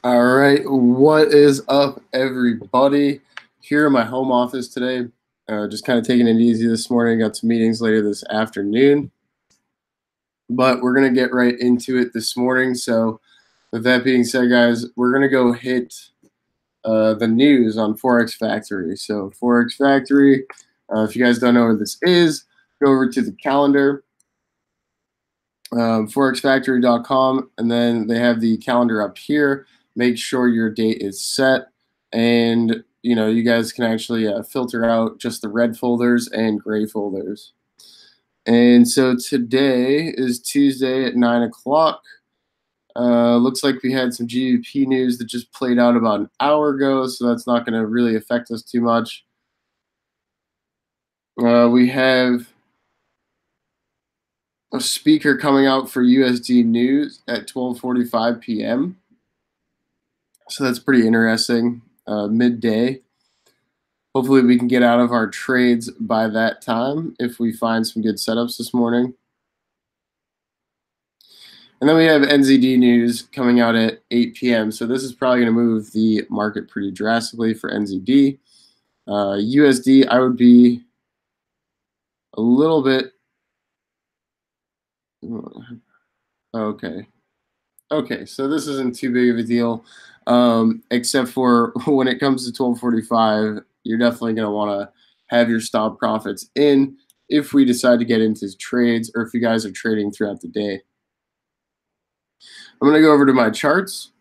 All right, what is up, everybody? Here in my home office today, just kind of taking it easy this morning. Got some meetings later this afternoon, but we're gonna get right into it this morning. So, with that being said, guys, we're gonna go hit the news on Forex Factory. So, Forex Factory, if you guys don't know what this is, go over to the calendar, forexfactory.com, and then they have the calendar up here. Make sure your date is set, and you guys can actually filter out just the red folders and gray folders. And so today is Tuesday at 9 o'clock. Looks like we had some GDP news that just played out about an hour ago, so that's not going to really affect us too much. We have a speaker coming out for USD news at 12:45 p.m. So that's pretty interesting. Midday. Hopefully we can get out of our trades by that time if we find some good setups this morning. And then we have NZD news coming out at 8 p.m. So this is probably going to move the market pretty drastically for NZD. USD, I would be a little bit. Okay. Okay, so this isn't too big of a deal, except for when it comes to 12:45, you're definitely going to want to have your stop profits in if we decide to get into trades or if you guys are trading throughout the day. I'm going to go over to my charts.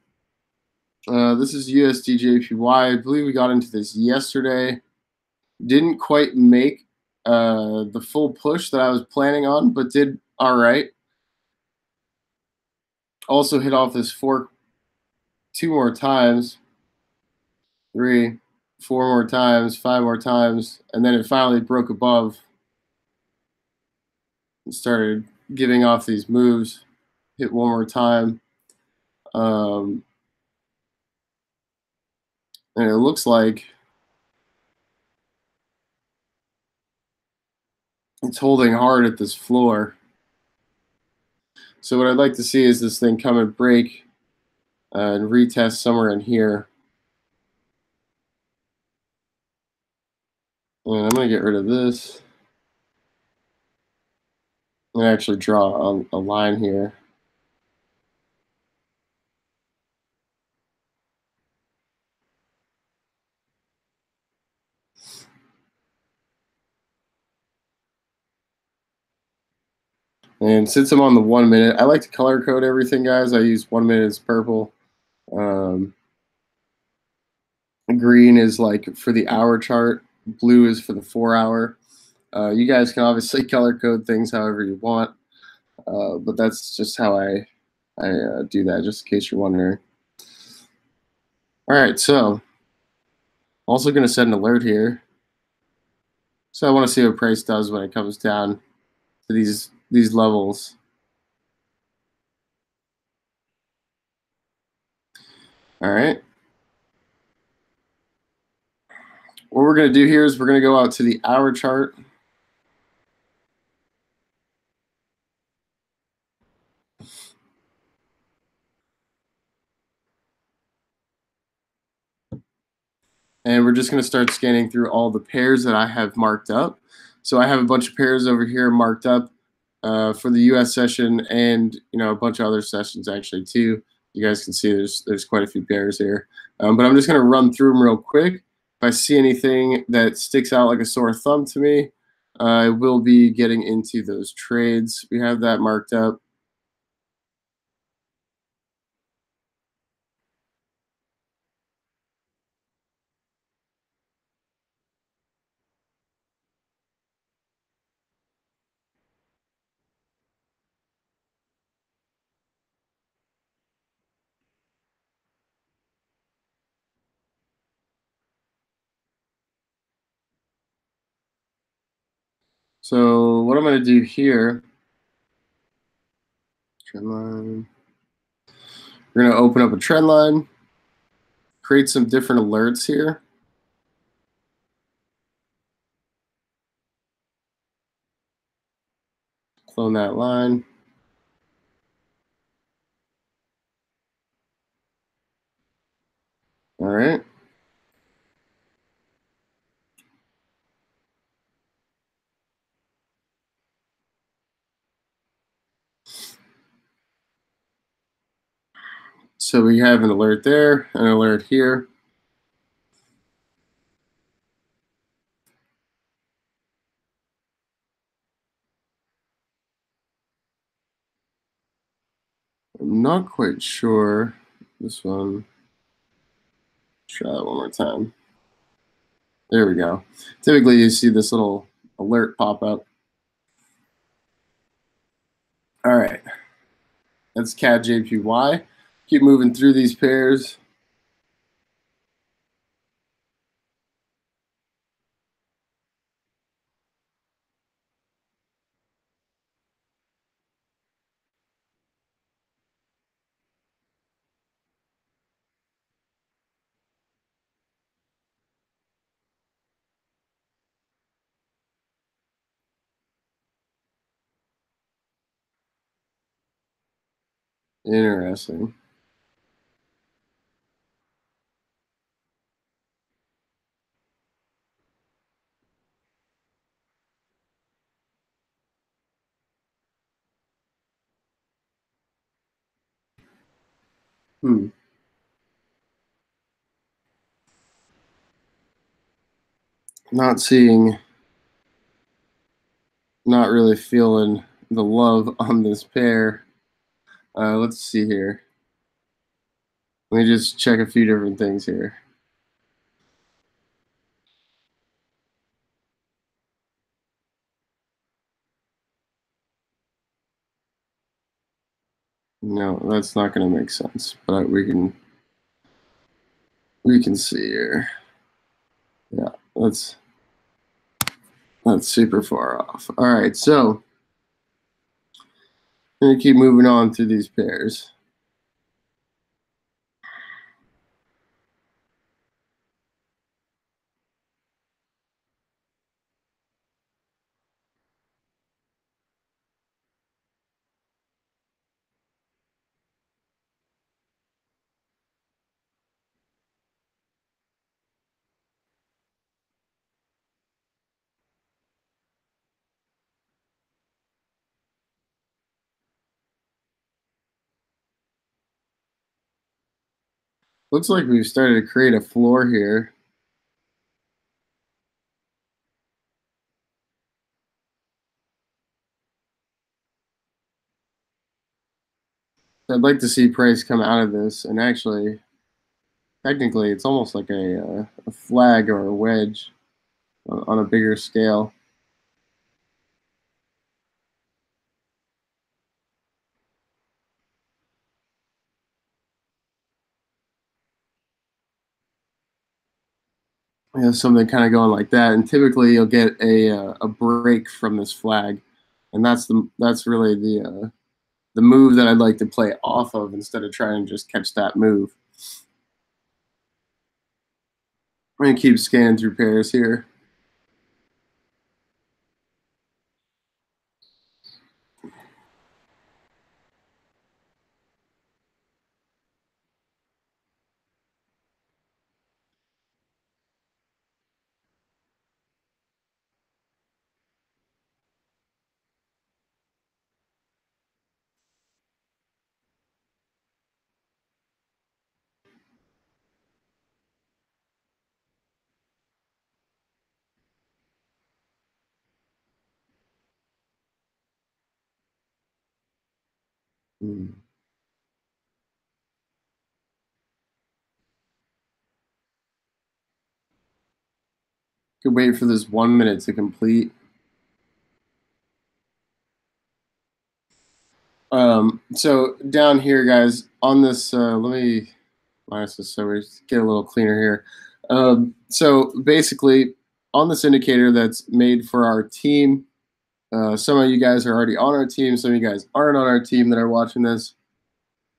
This is USDJPY. I believe we got into this yesterday. Didn't quite make the full push that I was planning on, but did all right. Also hit off this fork 2 more times, 3, 4 more times, 5 more times, and then it finally broke above and started giving off these moves. Hit one more time. And it looks like it's holding hard at this floor. So what I'd like to see is this thing come and break and retest somewhere in here. And I'm going to get rid of this and actually draw a line here. And since I'm on the 1 minute, I like to color code everything, guys. I use 1 minute as purple. Green is like for the hour chart. Blue is for the 4-hour. You guys can obviously color code things however you want, but that's just how I do that, just in case you're wondering. All right, so also going to set an alert here. So I want to see what price does when it comes down to these levels. All right. What we're going to do here is we're going to go out to the hour chart. And we're just going to start scanning through all the pairs that I have marked up. So I have a bunch of pairs over here marked up for the U.S. session, and a bunch of other sessions actually too. You guys can see there's quite a few pairs here, but I'm just going to run through them real quick. If I see anything that sticks out like a sore thumb to me, I will be getting into those trades. We have that marked up. So what I'm going to do here, trend line. We're going to open up a trend line, create some different alerts here. Clone that line. All right. So we have an alert there, an alert here. I'm not quite sure. This one, try that one more time. There we go. Typically, you see this little alert pop up. All right, that's CAD JPY. Keep moving through these pairs. Interesting. Hmm. Not seeing, not really feeling the love on this pair. Let's see here. Let me just check a few different things here. No, that's not going to make sense, but we can see here. Yeah, that's super far off. All right, so I'm going to keep moving on through these pairs. Looks like we've started to create a floor here. I'd like to see price come out of this, and actually, technically, it's almost like a flag or a wedge on a bigger scale. Something kind of going like that, and typically you'll get a break from this flag, and that's really the move that I'd like to play off of instead of trying to just catch that move. I'm gonna keep scanning through pairs here. Hmm. Could wait for this 1 minute to complete. So down here, guys, on this, let me minus this so we get a little cleaner here. So basically, on this indicator that's made for our team, some of you guys are already on our team. Some of you guys aren't on our team that are watching this,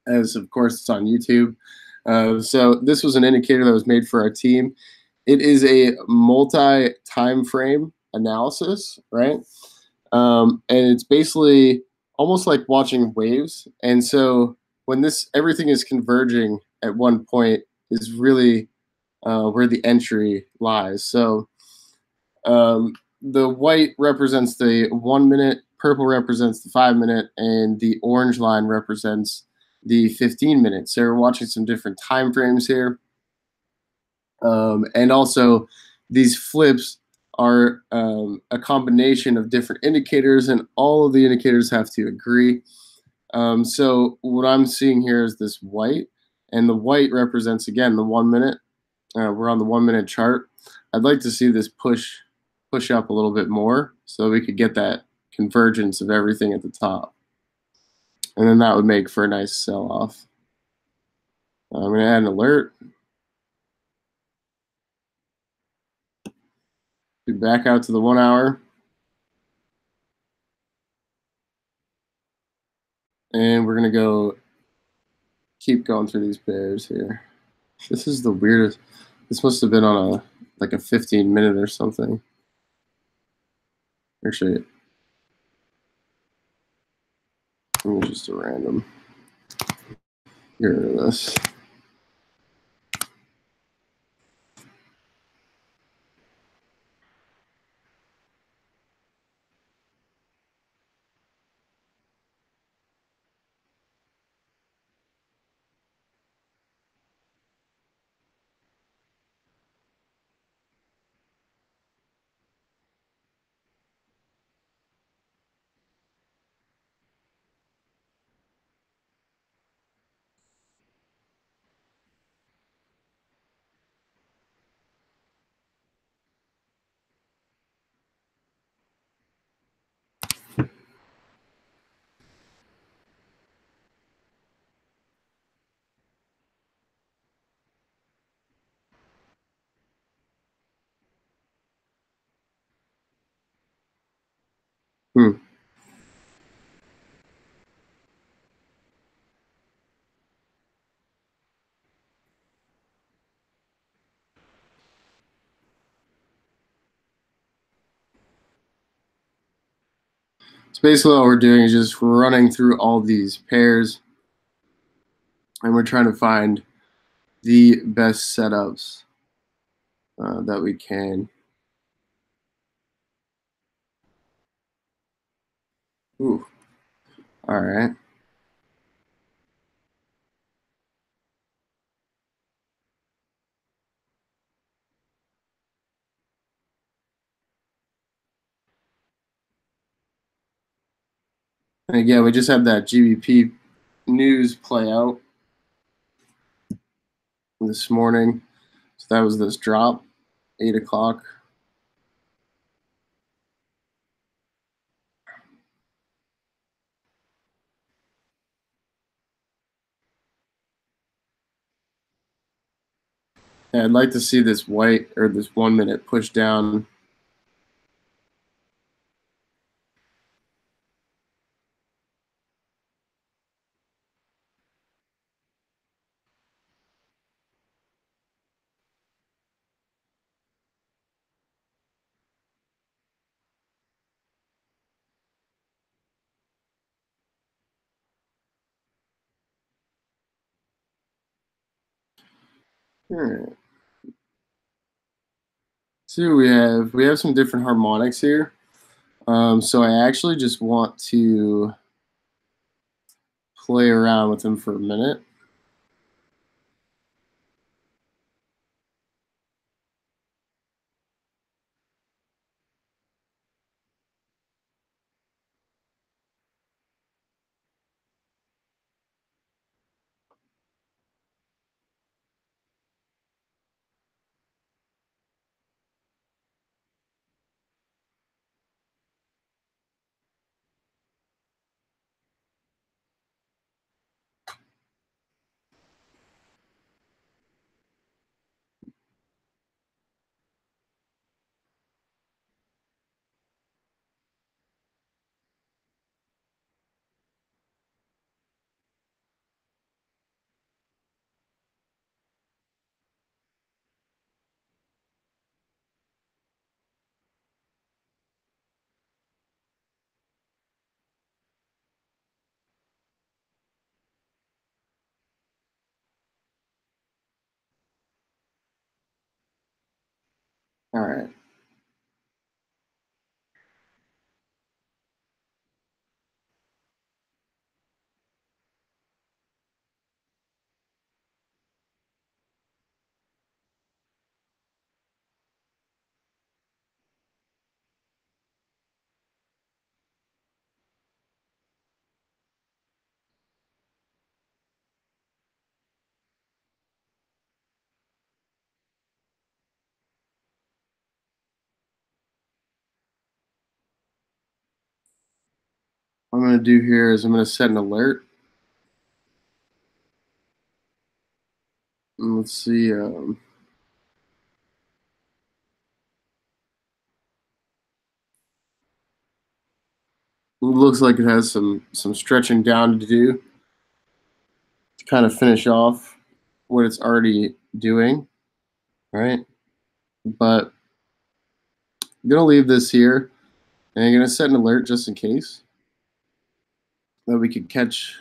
as of course it's on YouTube. So this was an indicator that was made for our team. It is a multi-time frame analysis, right? And it's basically almost like watching waves. And so when this everything is converging at one point is really where the entry lies. So the white represents the 1 minute, purple represents the 5 minute, and the orange line represents the 15 minutes. So we're watching some different time frames here. And also, these flips are a combination of different indicators, and all of the indicators have to agree. So what I'm seeing here is this white, and the white represents again the 1 minute. We're on the 1 minute chart. I'd like to see this push up a little bit more so we could get that convergence of everything at the top, and then that would make for a nice sell off. I'm going to add an alert. Back out to the 1 hour. And we're going to go keep going through these pairs here. This is the weirdest. This must have been on a like a 15-minute or something. Actually, just a random. Get rid of this. Hmm. So basically, all we're doing is just running through all these pairs, and we're trying to find the best setups that we can. Ooh. All right. And again, we just had that GBP news play out this morning. So that was this drop, 8 o'clock. Yeah, I'd like to see this white or this 1 minute push down. All right. So we have some different harmonics here. So I actually just want to play around with them for a minute. All right. What I'm going to do here is I'm going to set an alert. And let's see. It looks like it has some stretching down to do to kind of finish off what it's already doing, right? But I'm going to leave this here, and I'm going to set an alert just in case that we could catch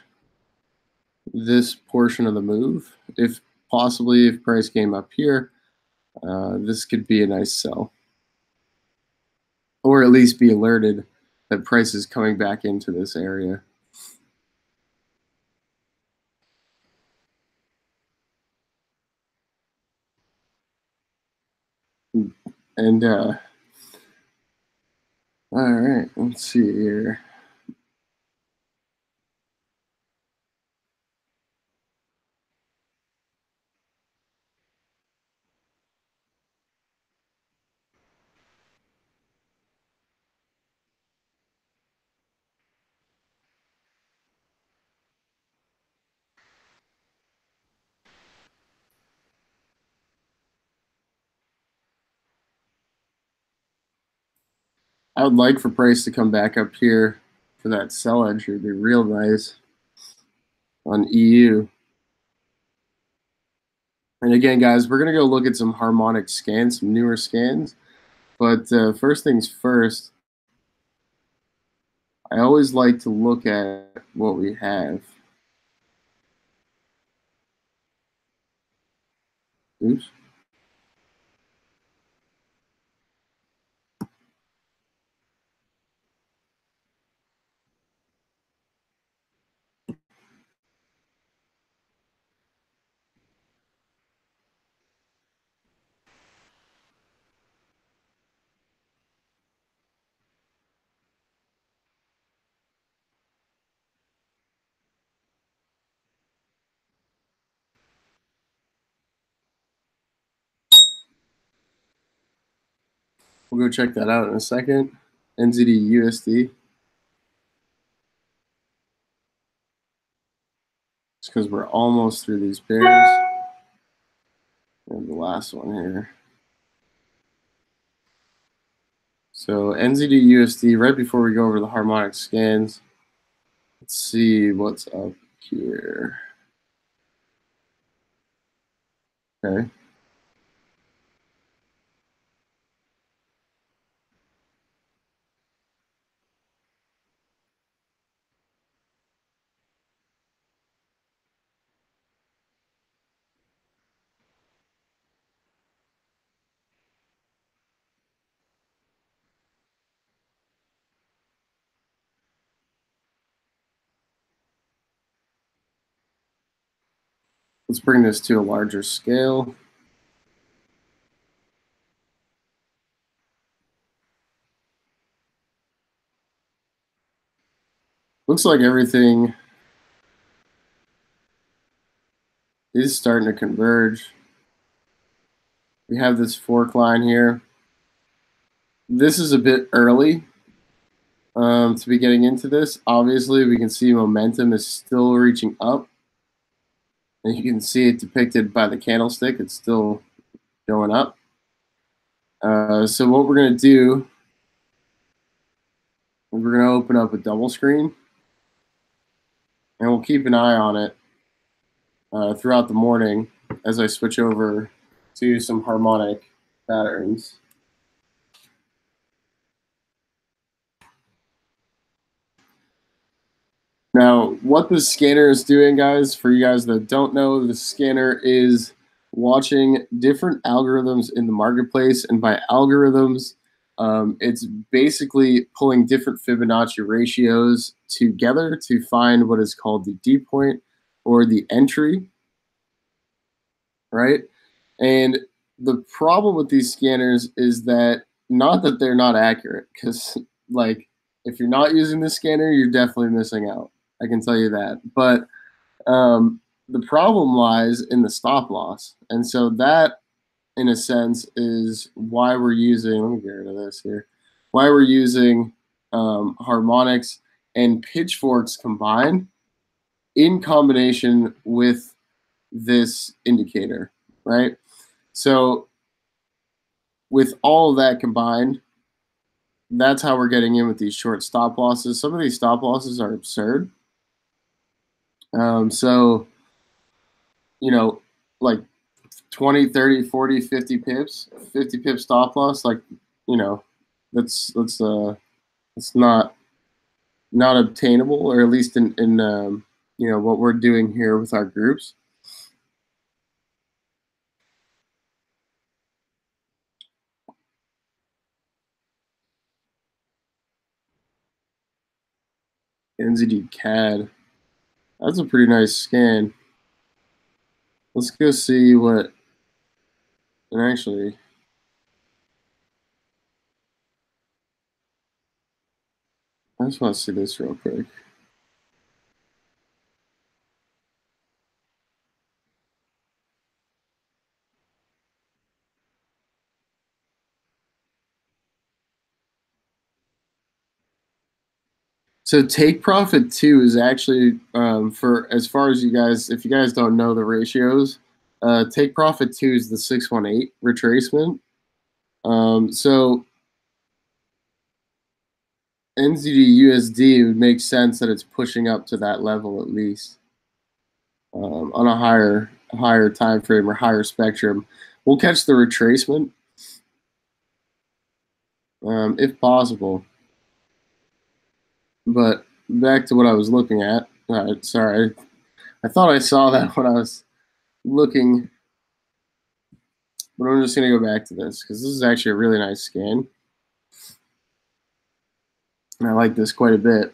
this portion of the move. If possibly, if price came up here, this could be a nice sell, or at least be alerted that price is coming back into this area. And all right, let's see here. I would like for price to come back up here for that sell entry. It'd be real nice on EU. And again, guys, we're gonna go look at some harmonic scans, some newer scans. But first things first, I always like to look at what we have. Oops. We'll go check that out in a second. NZD USD. Just because we're almost through these pairs. And the last one here. So NZD USD, right before we go over the harmonic scans, let's see what's up here. Okay. Let's bring this to a larger scale. Looks like everything is starting to converge. We have this fork line here. This is a bit early to be getting into this. Obviously, we can see momentum is still reaching up. And you can see it depicted by the candlestick. It's still going up. So what we're going to do is we're going to open up a double screen. And we'll keep an eye on it throughout the morning as I switch over to some harmonic patterns. Now, what the scanner is doing, guys, for you guys that don't know, the scanner is watching different algorithms in the marketplace. And by algorithms, it's basically pulling different Fibonacci ratios together to find what is called the D point or the entry, right? And the problem with these scanners is that not that they're not accurate, because like if you're not using this scanner, you're definitely missing out. I can tell you that. But the problem lies in the stop loss. And so that, in a sense, is why we're using, let me get rid of this here, why we're using harmonics and pitchforks combined in combination with this indicator, right? So with all of that combined, that's how we're getting in with these short stop losses. Some of these stop losses are absurd. So, you know, like 20, 30, 40, 50 pips, 50 pip stop loss, like, you know, that's not obtainable, or at least in you know, what we're doing here with our groups. NZD CAD. That's a pretty nice scan. Let's go see what, and actually, I just want to see this real quick. So take profit two is actually for as far as you guys, if you guys don't know the ratios, take profit two is the 618 retracement. So NZD USD would make sense that it's pushing up to that level at least on a higher time frame or higher spectrum. We'll catch the retracement if possible. But back to what I was looking at. Sorry, I thought I saw that when I was looking, but I'm just going to go back to this because this is actually a really nice scan. And I like this quite a bit.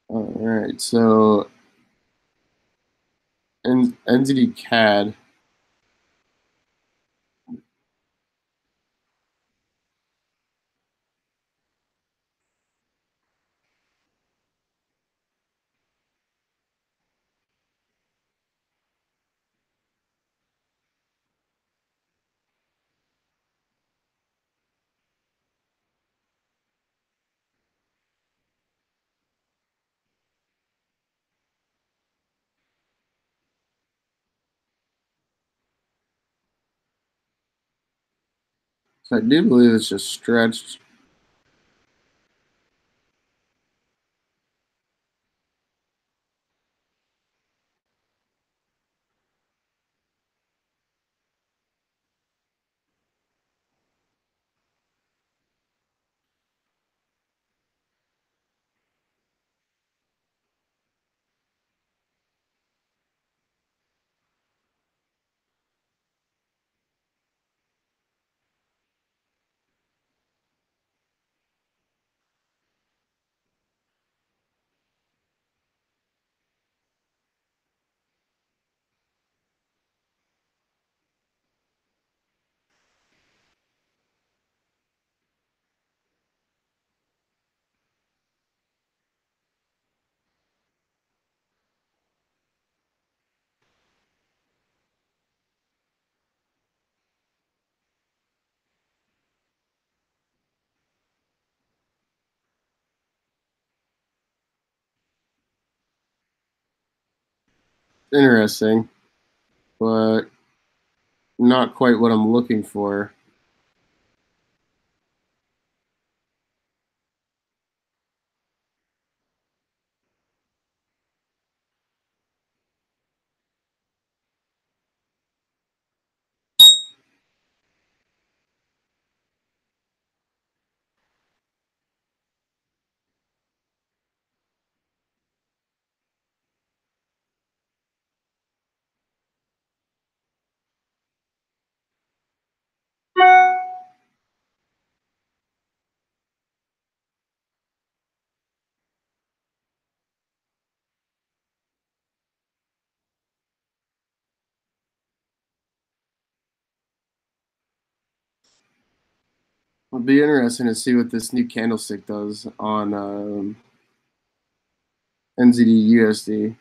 All right, so entity CAD. So I do believe it's just stretched. Interesting, but not quite what I'm looking for. It'll be interesting to see what this new candlestick does on NZD USD.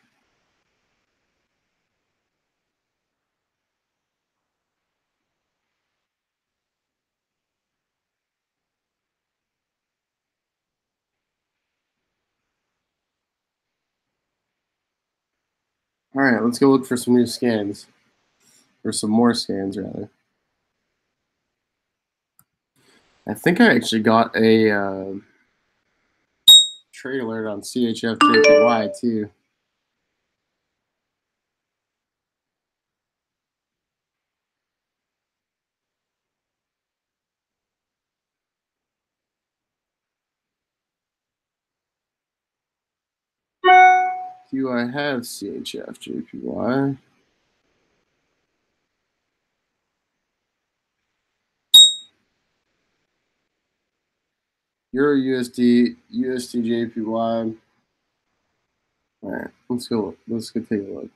All right, let's go look for some new scans, or some more scans rather. I think I actually got a trade alert on CHF JPY too. Do I have CHF JPY? Euro USD, USD JPY. All right, let's go. Let's go take a look.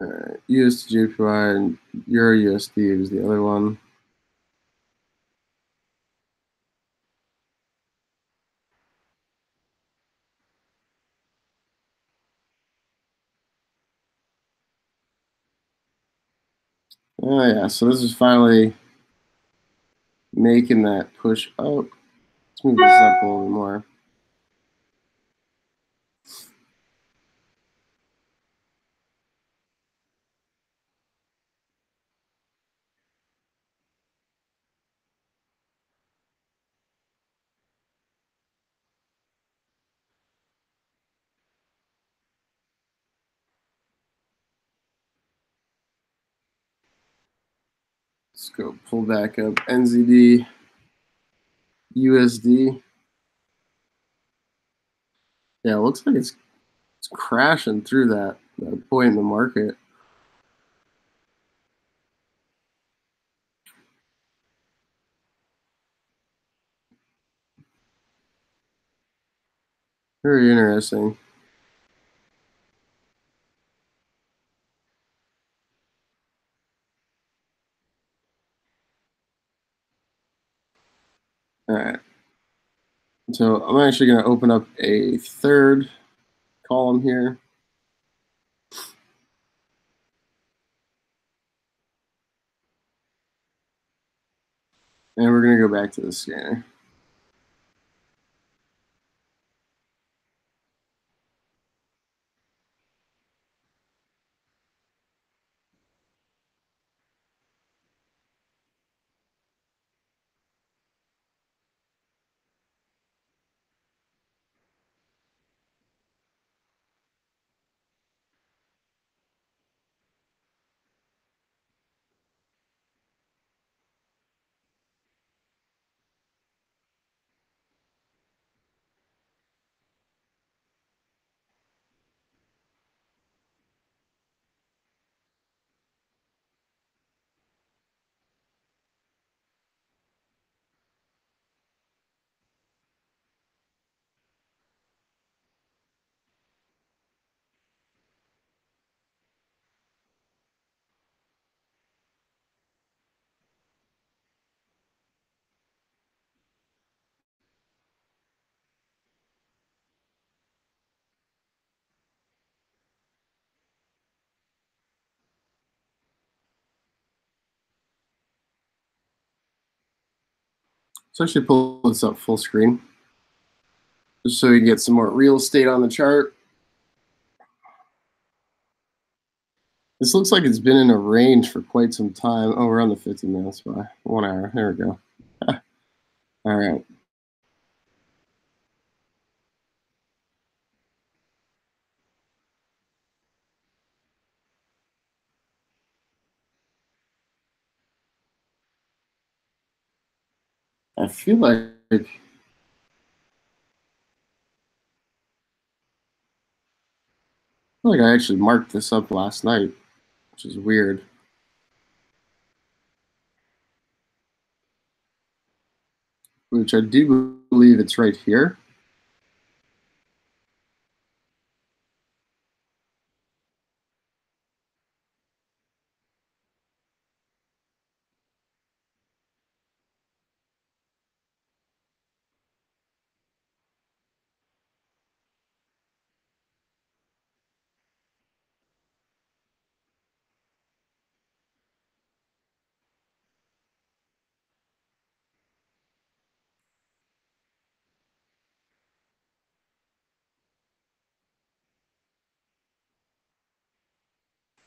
All right, USD JPY and Euro USD was the other one. Oh yeah, so this is finally making that push up. Let's move this up a little bit more. Let's go pull back up NZD USD. Yeah, it looks like it's crashing through that point in the market. Very interesting. All right. So I'm actually going to open up a third column here. And we're going to go back to the scanner. So I should pull this up full screen just so you get some more real estate on the chart. This looks like it's been in a range for quite some time. Oh, we're on the 50 minutes by 1 hour. There we go. All right. I feel like I actually marked this up last night. which is weird. Which I do believe it's right here.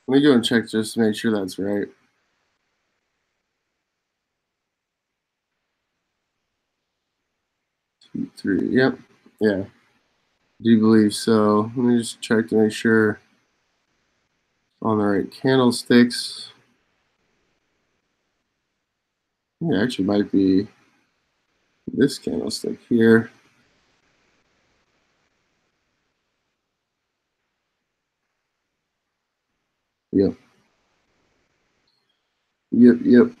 Let me go and check just to make sure that's right. 2, 3. Yep. Yeah. Do believe so. Let me just check to make sure on the right candlesticks. Yeah, actually might be this candlestick here. Yep. Yep. Yep.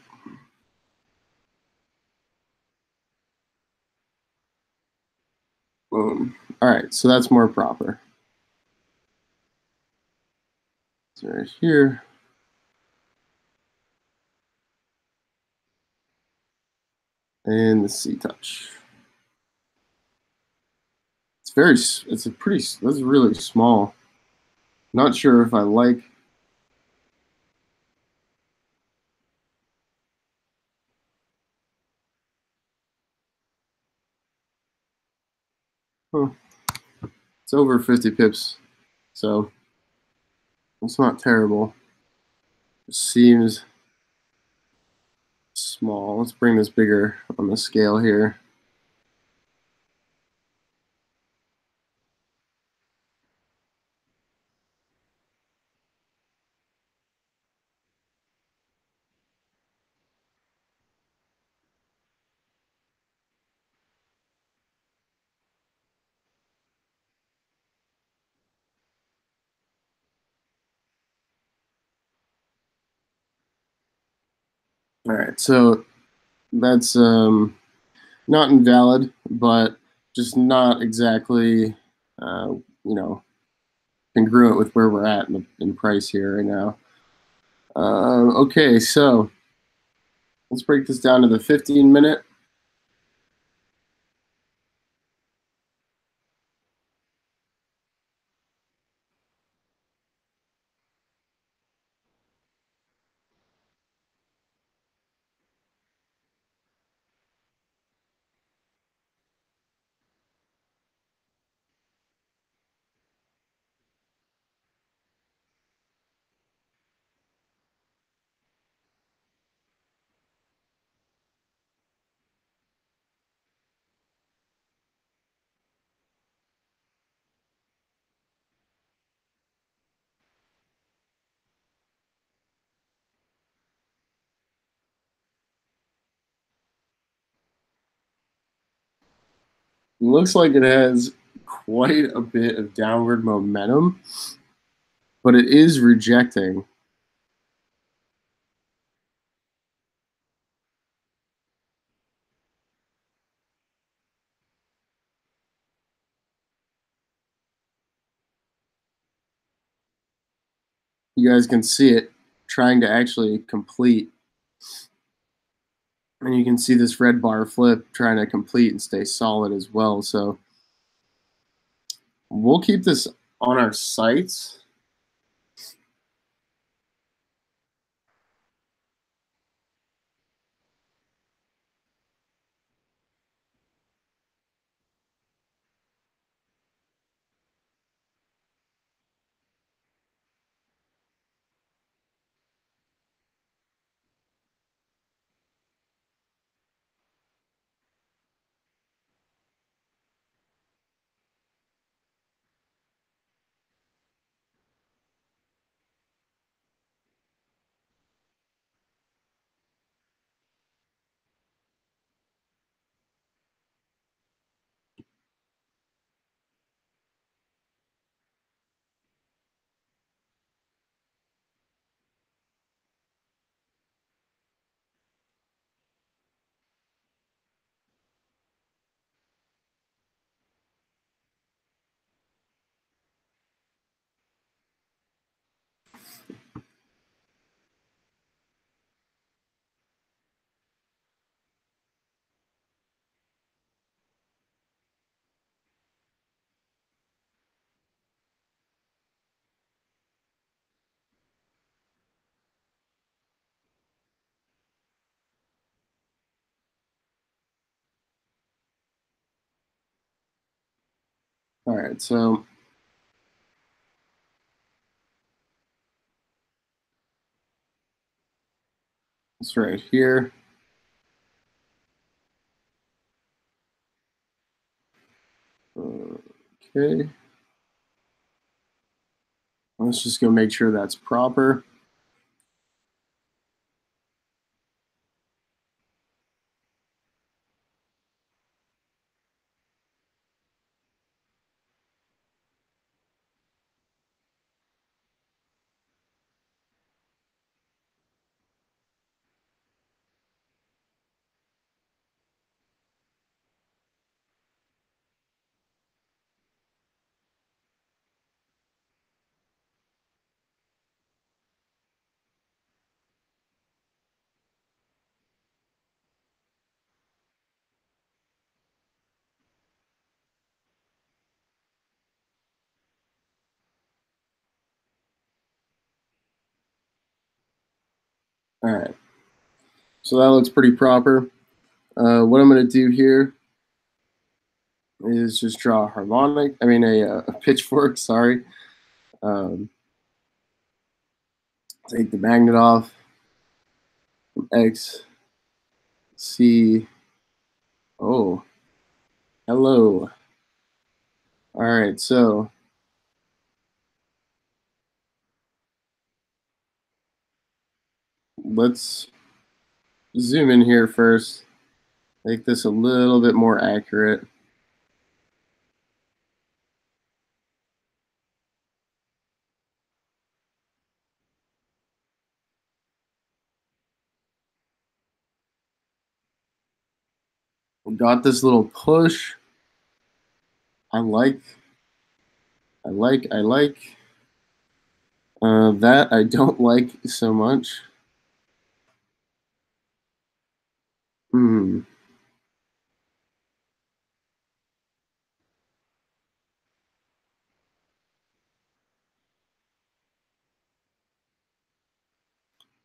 Boom. All right. So that's more proper. So right here. And the C touch. It's a pretty, that's really small. Not sure if I like. Huh, it's over 50 pips. So it's not terrible. It seems small. Let's bring this bigger on the scale here. All right, so that's not invalid, but just not exactly, you know, congruent with where we're at in price here right now. Okay, so let's break this down to the 15-minute. Looks like it has quite a bit of downward momentum, but it is rejecting. You guys can see it trying to actually complete. And you can see this red bar flip trying to complete and stay solid as well. So we'll keep this on our sites. right, so it's right here. Okay, let's just go make sure that's proper. All right, so that looks pretty proper. What I'm going to do here is just draw a harmonic. I mean a pitchfork. Sorry. Um, Take the magnet off. X, C. Oh, hello. All right, so let's zoom in here first. Make this a little bit more accurate. We got this little push. I like, I like. That I don't like so much. Hmm.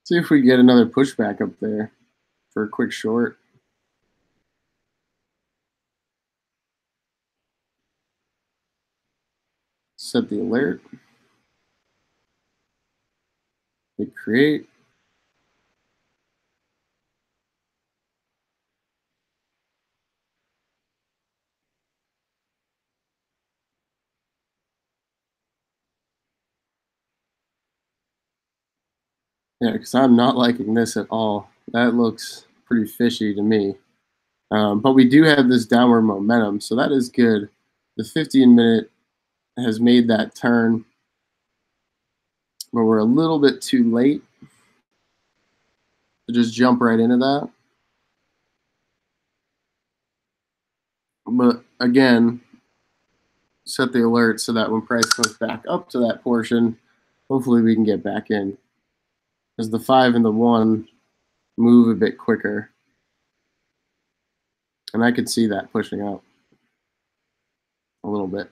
See if we get another pushback up there for a quick short. Set the alert. Hit create. Yeah, because I'm not liking this at all. That looks pretty fishy to me. But we do have this downward momentum, so that is good. The 15-minute has made that turn, but we're a little bit too late to just jump right into that. But again, set the alert so that when price comes back up to that portion, hopefully we can get back in. Because the 5 and the 1 move a bit quicker. And I could see that pushing out a little bit.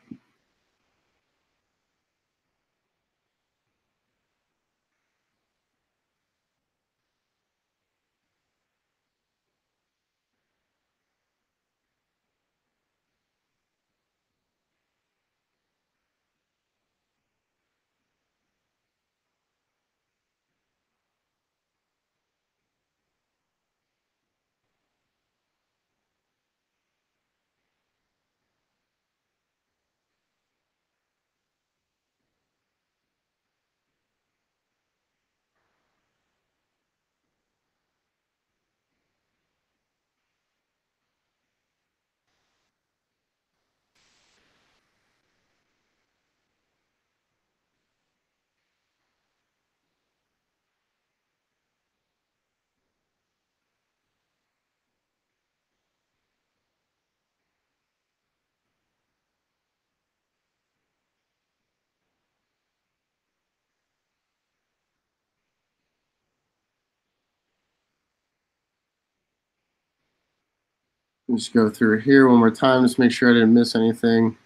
Just go through here one more time, just make sure I didn't miss anything.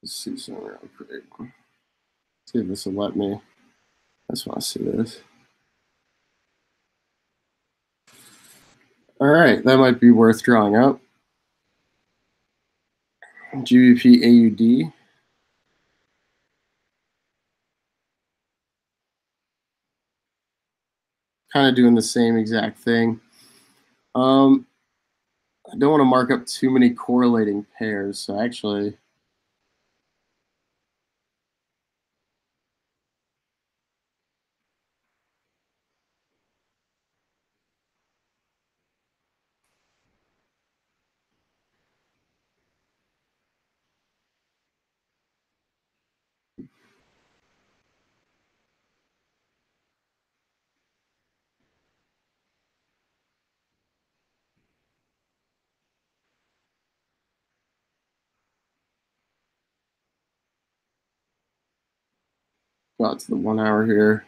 Let's see something real quick. See if this will let me. I just want to see this. All right, that might be worth drawing up. GBP AUD. Kind of doing the same exact thing. I don't want to mark up too many correlating pairs, so actually, got to the 1 hour here.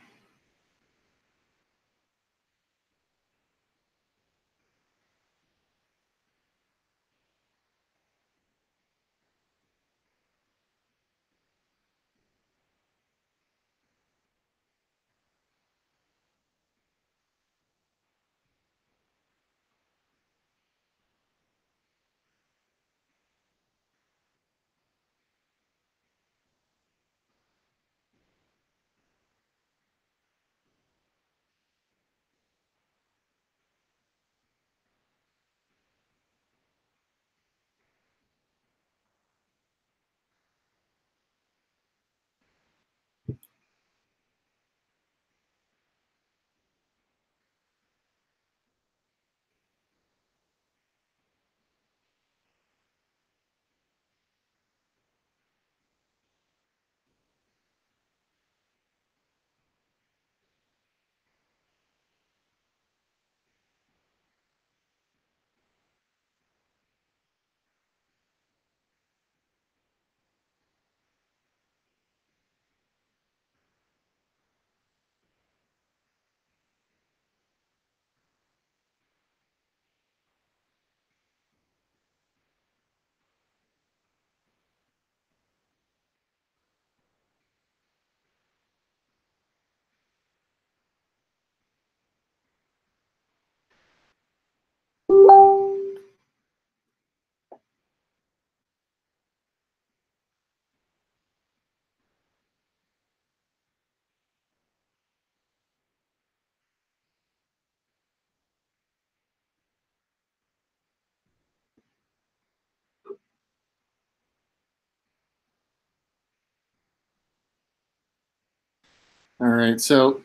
All right, so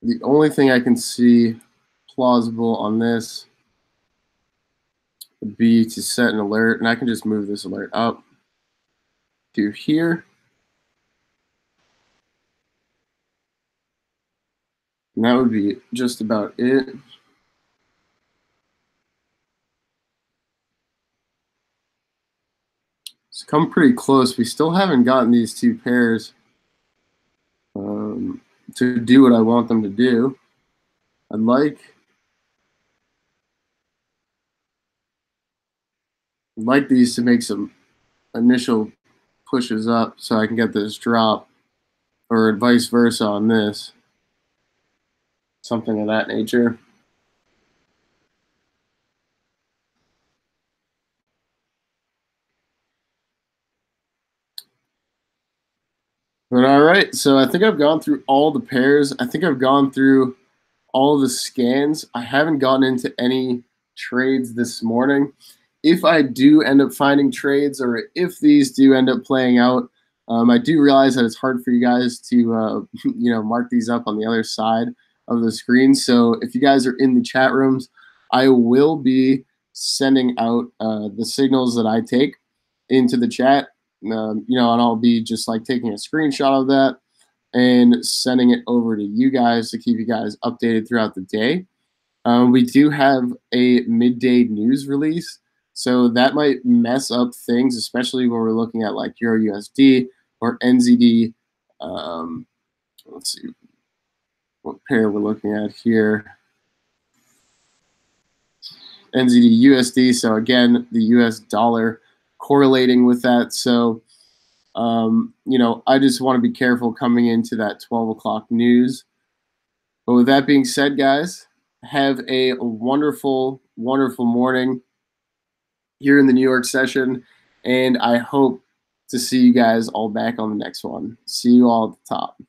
the only thing I can see plausible on this would be to set an alert, and I can just move this alert up to here. And that would be just about it. It's come pretty close. We still haven't gotten these two pairs to do what I want them to do. I'd like these to make some initial pushes up so I can get this drop, or vice versa on this. Something of that nature. But all right, so I think I've gone through all the pairs. I think I've gone through all the scans. I haven't gotten into any trades this morning. If I do end up finding trades, or if these do end up playing out, I do realize that it's hard for you guys to mark these up on the other side of the screen. So if you guys are in the chat rooms, I will be sending out the signals that I take into the chat. And I'll be just like taking a screenshot of that and sending it over to you guys to keep you guys updated throughout the day. We do have a midday news release, so that might mess up things, especially when we're looking at like Euro USD or NZD. Let's see what pair we're looking at here. NZD USD. So again, the US dollar correlating with that. So, I just want to be careful coming into that 12 o'clock news. But with that being said, guys, have a wonderful, wonderful morning here in the New York session. And I hope to see you guys all back on the next one. See you all at the top.